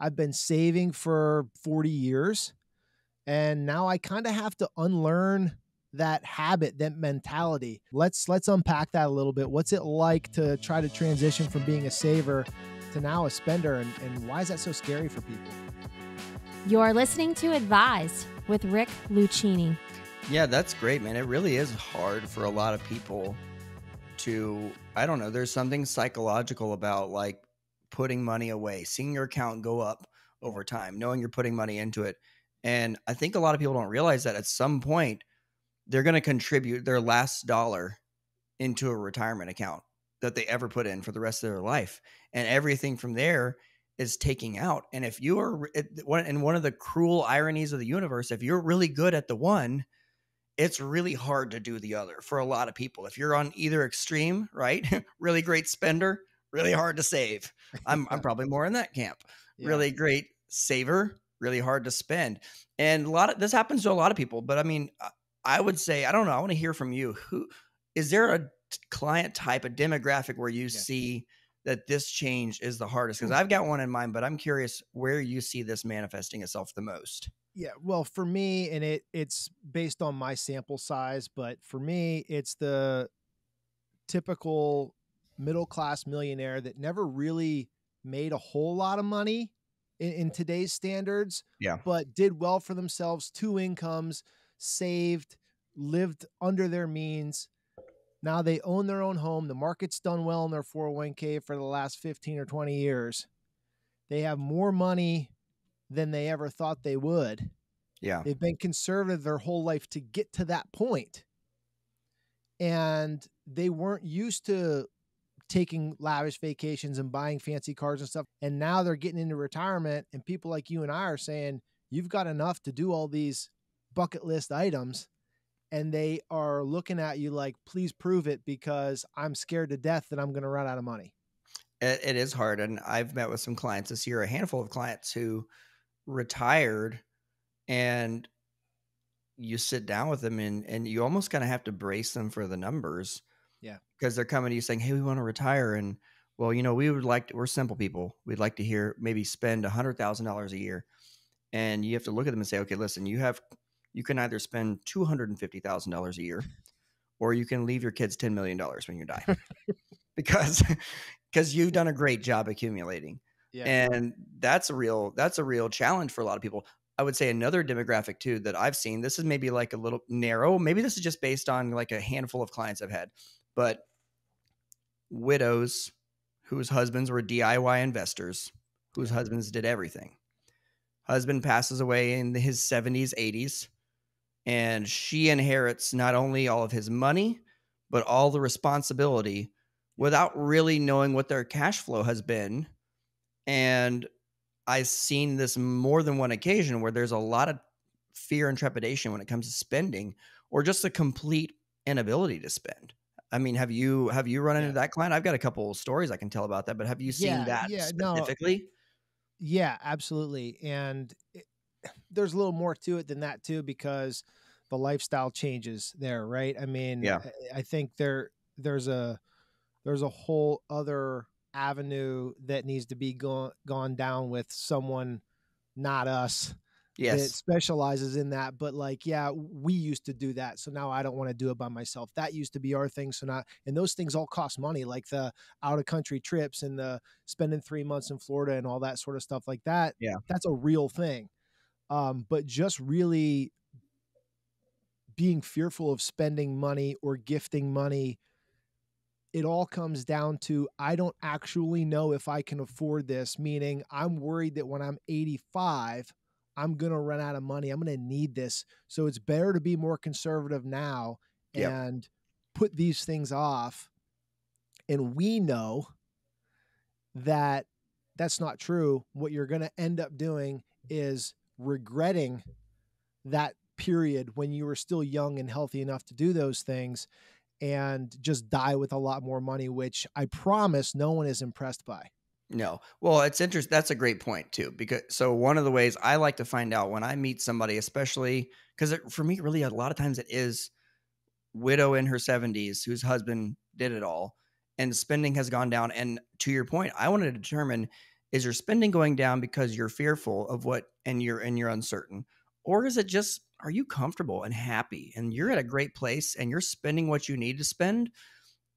I've been saving for 40 years. And now I kind of have to unlearn that habit, that mentality. Let's unpack that a little bit. What's it like to try to transition from being a saver to now a spender? And why is that so scary for people? You're listening to Advised with Rick Luchini. Yeah, that's great, man. It really is hard for a lot of people to, I don't know, there's something psychological about like putting money away, seeing your account go up over time, knowing you're putting money into it. And I think a lot of people don't realize that at some point they're going to contribute their last dollar into a retirement account that they ever put in for the rest of their life. And everything from there is taking out. And if you are, and one of the cruel ironies of the universe, if you're really good at the one, it's really hard to do the other for a lot of people. If you're on either extreme, right? Really great spender, really hard to save. I'm probably more in that camp. Yeah. Really great saver, really hard to spend. And this happens to a lot of people, but I mean, I would say, I don't know. I want to hear from you. Is there a client type, a demographic where you see that this change is the hardest? Because I've got one in mind, but I'm curious where you see this manifesting itself the most. Yeah, well, for me, and it's based on my sample size, but for me, it's the typical middle-class millionaire that never really made a whole lot of money in today's standards, but did well for themselves, 2 incomes, saved, lived under their means. Now they own their own home. The market's done well in their 401k for the last 15 or 20 years. They have more money than they ever thought they would. Yeah. They've been conservative their whole life to get to that point. And they weren't used to taking lavish vacations and buying fancy cars and stuff. And now they're getting into retirement, and people like you and I are saying, you've got enough to do all these bucket list items. And they are looking at you like, please prove it, because I'm scared to death that I'm going to run out of money. It is hard. And I've met with some clients this year, a handful of clients who retired, and you sit down with them and you almost kind of have to brace them for the numbers. Yeah. Because they're coming to you saying, hey, we want to retire. And well, we're simple people. We'd like to maybe spend $100,000 a year. And you have to look at them and say, okay, listen, you can either spend $250,000 a year, or you can leave your kids $10 million when you die because you've done a great job accumulating. Yeah. And that's a real challenge for a lot of people. I would say another demographic too that I've seen, this is maybe like a little narrow. Maybe this is just based on like a handful of clients I've had, but widows whose husbands were DIY investors, whose husbands did everything. Husband passes away in his 70s, 80s, and she inherits not only all of his money, but all the responsibility without really knowing what their cash flow has been. And I've seen this more than one occasion where there's a lot of fear and trepidation when it comes to spending, or just a complete inability to spend. I mean, have you run into that client? I've got a couple of stories I can tell about that, but have you seen that specifically? No. Yeah, absolutely. And there's a little more to it than that too, because the lifestyle changes there, right? I mean, I think there's a whole other avenue that needs to be gone down with someone, not us, that specializes in that. But like, yeah, we used to do that, so now I don't want to do it by myself. That used to be our thing. So now, and those things all cost money, like the out of country trips and the spending 3 months in Florida and all that sort of stuff like that. Yeah, that's a real thing. But just really being fearful of spending money or gifting money, it all comes down to, I don't actually know if I can afford this, meaning I'm worried that when I'm 85, I'm going to run out of money. I'm going to need this. So it's better to be more conservative now and put these things off. And we know that that's not true. What you're going to end up doing is regretting that period when you were still young and healthy enough to do those things, and just die with a lot more money, which I promise no one is impressed by. No. Well, it's interesting. That's a great point too, because so one of the ways I like to find out when I meet somebody, especially because for me, really a lot of times it is widow in her 70s whose husband did it all and spending has gone down. And to your point, I want to determine, Is your spending going down because you're fearful of what and you're uncertain? Or is it just, are you comfortable and happy and you're at a great place and you're spending what you need to spend?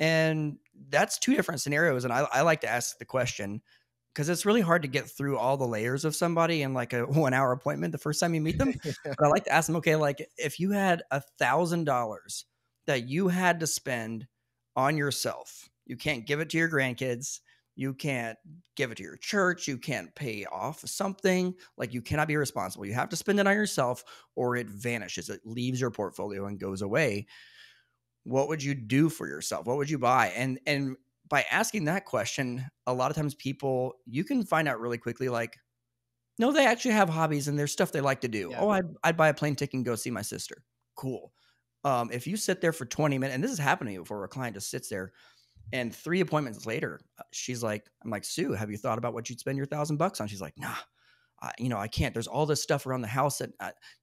And that's two different scenarios. And I like to ask the question because it's really hard to get through all the layers of somebody in like a 1 hour appointment the first time you meet them. Yeah. But I like to ask them, okay, like if you had $1,000 that you had to spend on yourself, you can't give it to your grandkids, you can't give it to your church, you can't pay off something, like you cannot be responsible. You have to spend it on yourself or it vanishes. It leaves your portfolio and goes away. What would you do for yourself? What would you buy? And by asking that question, a lot of times people, you can find out really quickly, like, no, they actually have hobbies and there's stuff they like to do. Yeah. Oh, I'd buy a plane ticket and go see my sister. Cool. If you sit there for 20 minutes, and this has happened to you before, a client just sits there and 3 appointments later, she's like, I'm like, Sue, have you thought about what you'd spend your $1,000 on? She's like, nah, I can't. There's all this stuff around the house that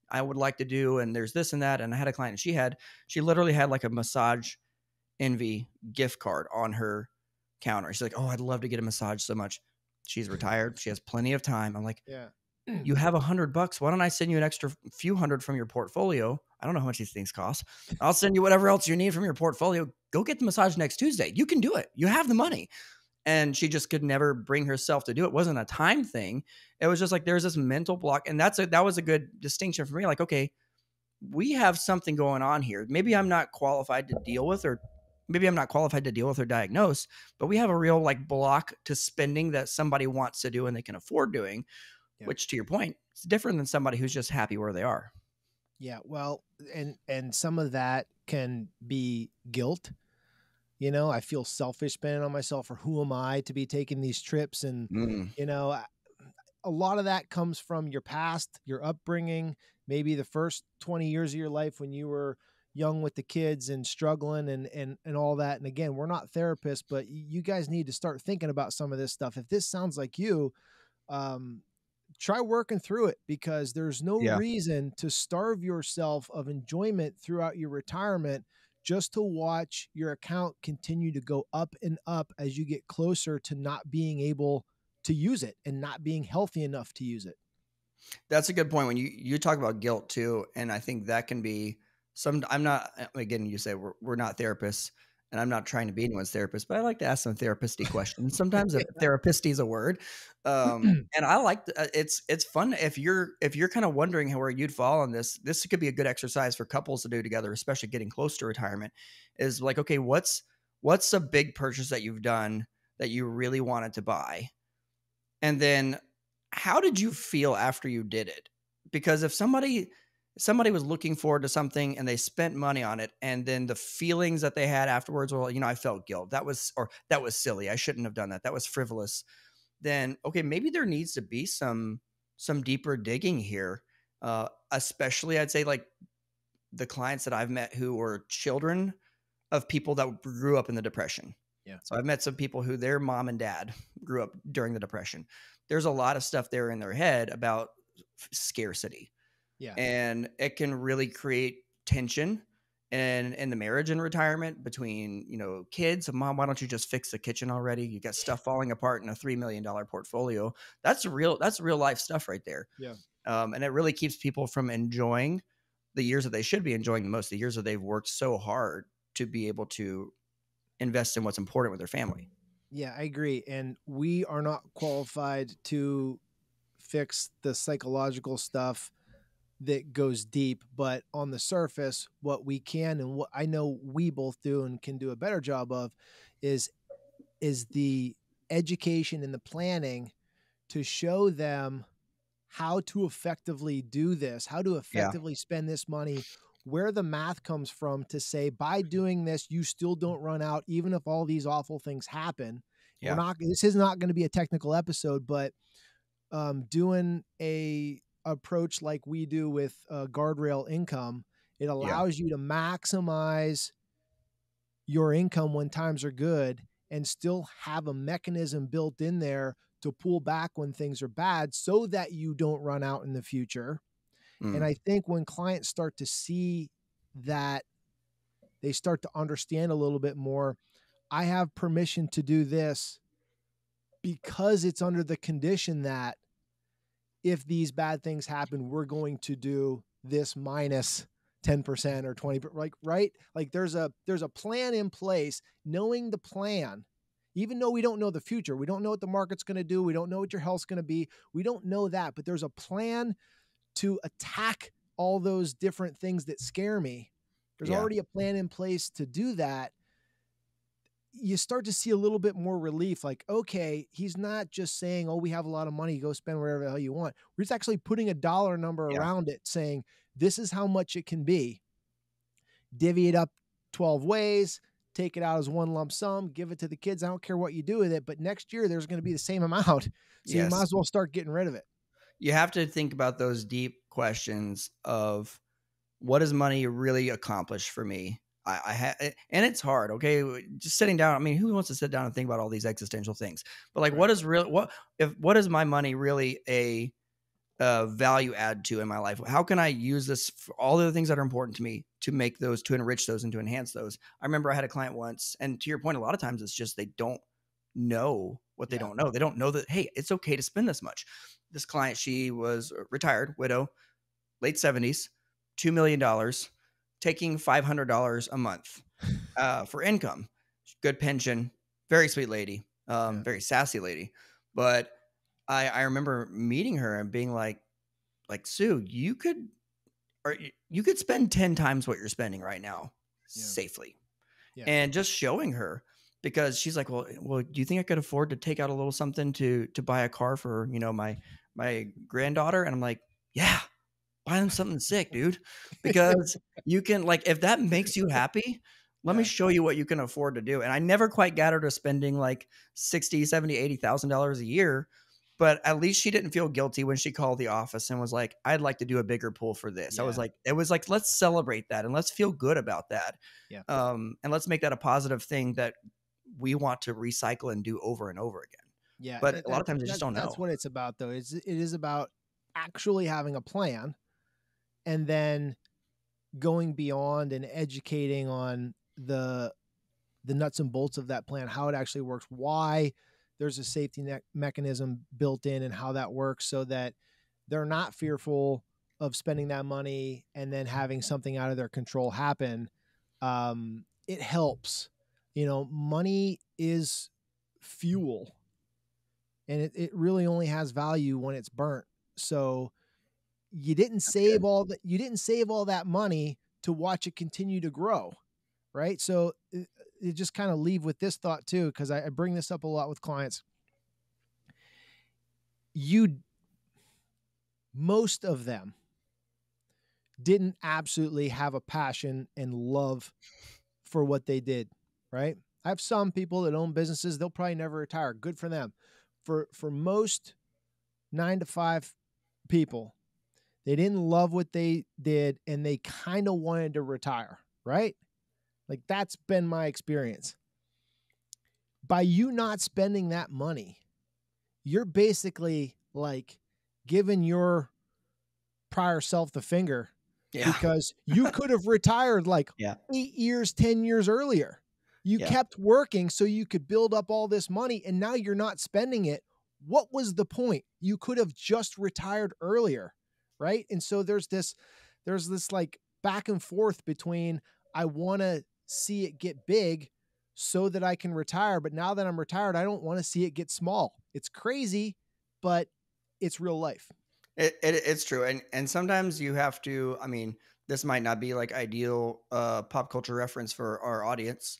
I would like to do. And there's this and that. And I had a client and she literally had like a massage envy gift card on her counter. She's like, oh, I'd love to get a massage so much. She's retired. She has plenty of time. I'm like, Yeah. you have $100. Why don't I send you an extra few hundred from your portfolio? I don't know how much these things cost. I'll send you whatever else you need from your portfolio. Go get the massage next Tuesday. You can do it. You have the money. And she just could never bring herself to do it. It wasn't a time thing. It was just like there's this mental block. And that was a good distinction for me. Like, okay, we have something going on here. Maybe I'm not qualified to deal with, or maybe I'm not qualified to deal with or diagnose, but we have a real like block to spending that somebody wants to do and they can afford doing, Yeah. which to your point, it's different than somebody who's just happy where they are. Yeah. Well, and some of that can be guilt. I feel selfish spending on myself, or who am I to be taking these trips? And, Mm, a lot of that comes from your past, your upbringing, maybe the first 20 years of your life when you were young with the kids and struggling and all that. And again, we're not therapists, but you guys need to start thinking about some of this stuff. If this sounds like you, um, try working through it, because there's no yeah. reason to starve yourself of enjoyment throughout your retirement just to watch your account continue to go up and up as you get closer to not being able to use it and not being healthy enough to use it. That's a good point when you talk about guilt too. And I think that can be I'm not, again, you say we're not therapists and I'm not trying to be anyone's therapist, but I like to ask some therapist-y questions. Sometimes if therapist-y is a word. And I like, it's fun. If you're kind of wondering where you'd fall on this could be a good exercise for couples to do together, especially getting close to retirement, is like, okay, what's a big purchase that you've done that you really wanted to buy? And then how did you feel after you did it? Because if somebody was looking forward to something and they spent money on it, and then the feelings that they had afterwards were, I felt guilt. That was silly. I shouldn't have done that. That was frivolous. Then, okay, maybe there needs to be some deeper digging here. Especially I'd say like the clients that I've met who were children of people that grew up in the Depression. Yeah. So I've met some people who their mom and dad grew up during the Depression. There's a lot of stuff there in their head about scarcity. Yeah. And it can really create tension in the marriage and retirement between, kids. Mom, why don't you just fix the kitchen already? You got stuff falling apart in a $3 million portfolio. That's real life stuff right there. Yeah. And it really keeps people from enjoying the years that they should be enjoying the most, the years that they've worked so hard to be able to invest in what's important with their family. Yeah, I agree. And we are not qualified to fix the psychological stuff that goes deep, but on the surface, what we can, and what I know we both do and can do a better job of, is the education and the planning to show them how to effectively do this, how to Yeah. effectively spend this money, where the math comes from to say, by doing this, you still don't run out, even if all these awful things happen. Yeah. This is not going to be a technical episode, but doing a approach like we do with guardrail income, it allows you to maximize your income when times are good and still have a mechanism built in there to pull back when things are bad so that you don't run out in the future. And I think when clients start to see that, they start to understand a little bit more. I have permission to do this because it's under the condition that if these bad things happen, we're going to do this minus 10% or 20%, like, right? Like there's a plan in place. Knowing the plan, even though we don't know the future, we don't know what the market's going to do, we don't know what your health's going to be, we don't know that, but there's a plan to attack all those different things that scare me. There's already a plan in place to do that. You start to see a little bit more relief. Like, okay, he's not just saying, oh, we have a lot of money, go spend whatever the hell you want. We're just actually putting a dollar number around it, saying, this is how much it can be. Divvy it up 12 ways, take it out as one lump sum, give it to the kids. I don't care what you do with it, but next year there's going to be the same amount. So you might as well start getting rid of it. You have to think about those deep questions of, what does money really accomplish for me? And it's hard. Okay. Just sitting down. I mean, who wants to sit down and think about all these existential things? But like, what is my money really a value add to in my life? How can I use this for all the things that are important to me to make those, to enrich those and to enhance those? I remember I had a client once, and to your point, a lot of times it's just, they don't know what they don't know. They don't know that, hey, it's okay to spend this much. This client, she was a retired widow, late 70s, $2 million, taking $500 a month for income. Good pension, very sweet lady, very sassy lady. But I remember meeting her and being like, Sue, you could spend 10 times what you're spending right now safely. And just showing her, because she's like, well, do you think I could afford to take out a little something to buy a car for, my granddaughter? And I'm like, yeah, buy them something sick, dude, because you can, like, if that makes you happy, let me show you what you can afford to do. And I never quite got her to spending like $60,000, $70,000, $80,000 a year, but at least she didn't feel guilty when she called the office and was like, I'd like to do a bigger pool for this. It was like, let's celebrate that and let's feel good about that. And let's make that a positive thing that we want to recycle and do over and over again. Yeah. But a lot of times they just don't know. That's what it's about, though. It is about actually having a plan and then going beyond and educating on the nuts and bolts of that plan, how it actually works, why there's a safety net mechanism built in and how that works, so that they're not fearful of spending that money and then having something out of their control happen. It helps. Money is fuel, and it really only has value when it's burnt. So you didn't save all that money to watch it continue to grow, right? So it just kind of leave with this thought too, because I bring this up a lot with clients. Most of them didn't absolutely have a passion and love for what they did, right? I have some people that own businesses, they'll probably never retire. Good for them. For most 9-to-5 people, they didn't love what they did and they kind of wanted to retire, right? Like, that's been my experience. By you not spending that money, you're basically like giving your prior self the finger, because you could have retired like 8 years, 10 years earlier. You kept working so you could build up all this money, and now you're not spending it. What was the point? You could have just retired earlier, right? And so there's this like back and forth between, I want to see it get big so that I can retire, but now that I'm retired, I don't want to see it get small. It's crazy, but it's real life. It's true. And sometimes you have to, I mean, this might not be like ideal pop culture reference for our audience.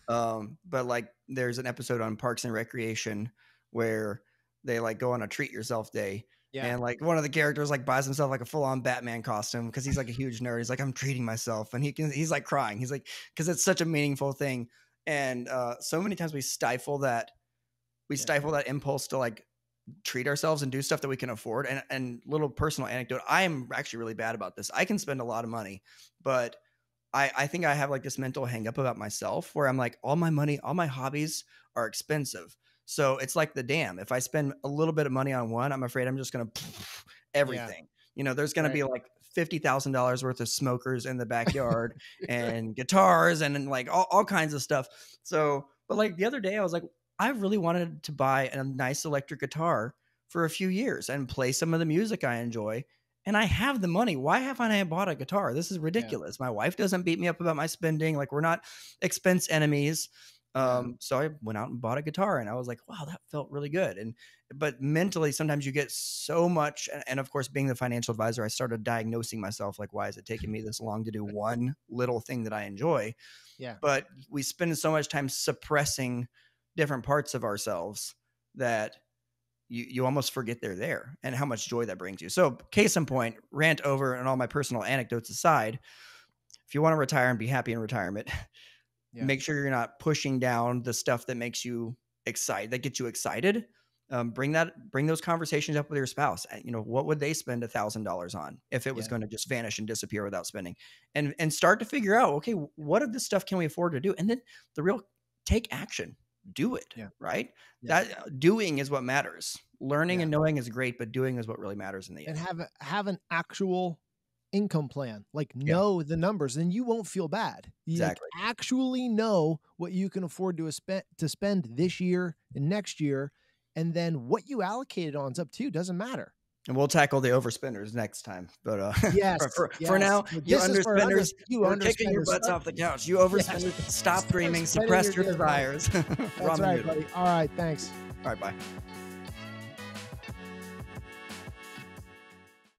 But like there's an episode on Parks and Recreation where they like go on a treat yourself day. Yeah. And like one of the characters like buys himself like a full on Batman costume because he's like a huge nerd. He's like, I'm treating myself. And he's like crying. He's like, because it's such a meaningful thing. And so many times we stifle that impulse to like treat ourselves and do stuff that we can afford. And little personal anecdote, I am actually really bad about this. I can spend a lot of money, but I think I have like this mental hang up about myself where I'm like, all my money, all my hobbies are expensive. So it's like the dam. If I spend a little bit of money on one, I'm afraid I'm just going to everything. Yeah. There's going to be like $50,000 worth of smokers in the backyard and guitars and like all kinds of stuff. So, but like the other day I was like, I really wanted to buy a nice electric guitar for a few years and play some of the music I enjoy. And I have the money. Why haven't I bought a guitar? This is Yeah. ridiculous. My wife doesn't beat me up about my spending. Like, we're not expense enemies. Yeah. So I went out and bought a guitar, and I was like, wow, that felt really good. But mentally, sometimes you get so much. And of course, being the financial advisor, I started diagnosing myself. Like, why is it taking me this long to do one little thing that I enjoy? Yeah. But we spend so much time suppressing different parts of ourselves that you almost forget they're there and how much joy that brings you. So, case in point, rant over, and all my personal anecdotes aside, if you want to retire and be happy in retirement, Yeah. make sure you're not pushing down the stuff that makes you excited, that gets you excited. Bring those conversations up with your spouse. You know, what would they spend $1,000 on if it was Yeah. going to just vanish and disappear without spending? And start to figure out, okay, what of this stuff can we afford to do? And then the real take action, do it. Yeah. Right. Yeah. That doing is what matters. Learning Yeah. and knowing is great, but doing is what really matters in the And end. have an actual income plan. Like, Yeah, know the numbers, and you won't feel bad. You like exactly. actually know what you can afford to spend this year and next year, and then what you allocated on is up to you. Doesn't matter. And we'll tackle the overspenders next time. But Yes, for yes. now, But you this is for underspenders, you we're kicking your underspenders. butts Start, off the couch. You yes. overspenders, stop Start dreaming, spending suppress your good money. desires. That's right, buddy. All right, thanks. All right, bye.